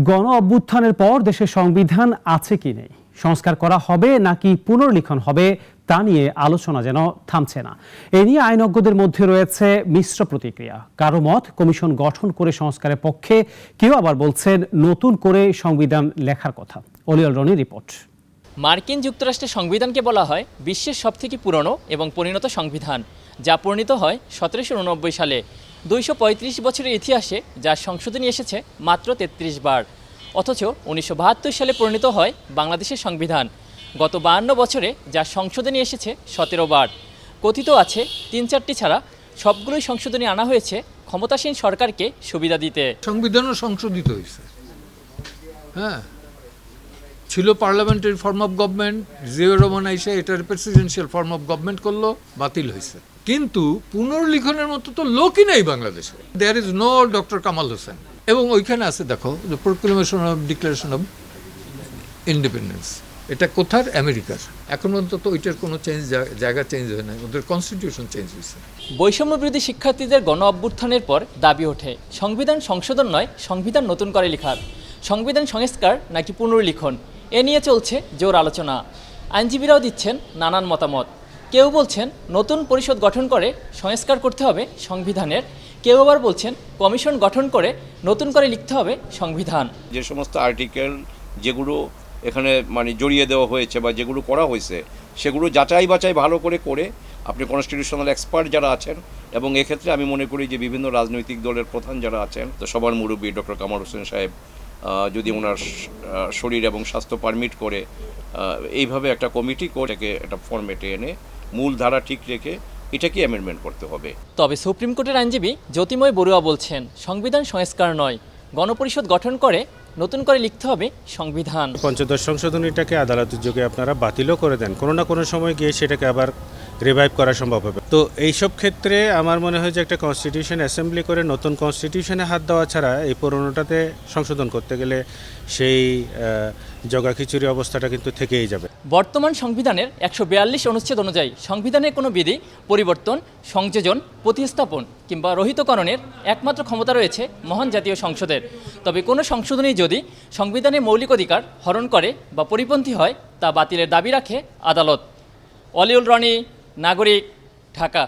গণ অভ্যুত্থানের পর দেশের সংবিধান আছে কি নেই, সংস্কার করা হবে নাকি পুনর্লিখন হবে তা নিয়ে আলোচনা যেন থামছে না। এ নিয়ে আইনজ্ঞদের মধ্যে রয়েছে মিশ্র প্রতিক্রিয়া। কারো মত কমিশন গঠন করে সংস্কারের পক্ষে, কেউ আবার বলছেন নতুন করে সংবিধান লেখার কথা। অলিউল রনির রিপোর্ট। মার্কিন যুক্তরাষ্ট্রের সংবিধানকে বলা হয় বিশ্বের সবথেকে পুরনো এবং পরিণত সংবিধান, যা প্রণীত হয় 1789 সালে। 235 বছরের ইতিহাসে যার সংশোধনী এসেছে মাত্র 33 বার। অথচ 1972 সালে প্রণীত হয় বাংলাদেশের সংবিধান। গত 52 বছরে যার সংশোধনী এসেছে 17 বার। কথিত আছে 3-4টি ছাড়া সবগুলোই সংশোধনী আনা হয়েছে ক্ষমতাসীন সরকারকে সুবিধা দিতে। সংবিধানও সংশোধিত হয়েছে। হ্যাঁ, ছিল parliamentary form of government, Ziaur Rahman আইসা এটার প্রেসিডেন্সিয়াল ফর্ম অফ গভর্নমেন্ট করলো, বাতিল হয়েছে। কিন্তু পুনর্লিখনের মতো তো লোকই নাই বাংলাদেশে। There is no doctor Kamal Hossain. এবং ওইখানে আছে দেখো, the proclamation of declaration of independence. এটা কোথার? আমেরিকার। এখন অন্তত ওইটার কোনো জায়গা চেঞ্জ হয় না, ওদের কনস্টিটিউশন চেঞ্জ হয়েছে। বৈষম্য বিরোধী শিক্ষার্থীদের গণ অভ্যুত্থানের পর দাবি ওঠে সংবিধান সংশোধন নয়, সংবিধান নতুন করে লেখার। সংবিধান সংস্কার নাকি পুনর্লিখন, এ নিয়ে চলছে জোর আলোচনা। আইনজীবীরাও দিচ্ছেন নানান মতামত। কেউ বলছেন নতুন পরিষদ গঠন করে সংস্কার করতে হবে সংবিধানের, কেউ আবার বলছেন কমিশন গঠন করে নতুন করে লিখতে হবে সংবিধান। যে সমস্ত আর্টিকেল যেগুলো এখানে জড়িয়ে দেওয়া হয়েছে বা যেগুলো করা হয়েছে সেগুলো যাচাই বাছাই ভালো করে আপনি কনস্টিটিউশনাল এক্সপার্ট যারা আছেন, এবং এক্ষেত্রে আমি মনে করি যে বিভিন্ন রাজনৈতিক দলের প্রধান যারা আছেন, তো সবার মুরব্বী ডক্টর কামাল হোসেন সাহেব যদি ওনার শরীর এবং স্বাস্থ্য পারমিট করে এইভাবে একটা কমিটি করে একটা ফরম্যাটে এনে মূল ধারা ঠিক রেখে এটাকে অ্যামেন্ডমেন্ট করতে হবে। তবে সুপ্রিম কোর্টের আইনজীবী জ্যোতিময় বড়ুয়া বলছেন সংবিধান সংস্কার নয়, গণপরিষদ গঠন করে নতুন করে লিখতে হবে সংবিধান। পঞ্চদশ সংশোধনীটাকে আদালতের যোগে আপনারা বাতিলও করে দেন, কোনো না কোনো সময় গিয়ে সেটাকে আবার রিভাইভ করা সম্ভব হবে। তো এইসব ক্ষেত্রে আমার মনে হয় যে একটা কনস্টিটিউশন অ্যাসেম্বলি করে নতুন কনস্টিটিউশনে হাত দেওয়া ছাড়া এই পুরোনোটাতে সংশোধন করতে গেলে সেই জগা খিচুড়ি অবস্থাটা কিন্তু থেকেই যাবে। বর্তমান সংবিধানের 142 অনুচ্ছেদ অনুযায়ী সংবিধানের কোনো বিধি পরিবর্তন, সংযোজন, প্রতিস্থাপন কিংবা রহিতকরণের একমাত্র ক্ষমতা রয়েছে মহান জাতীয় সংসদের। তবে কোনো সংশোধনী যদি সংবিধানের মৌলিক অধিকার হরণ করে বা পরিপন্থী হয় তা বাতিলের দাবি রাখে আদালত। অলিউল রনি, নাগরিক, ঢাকা।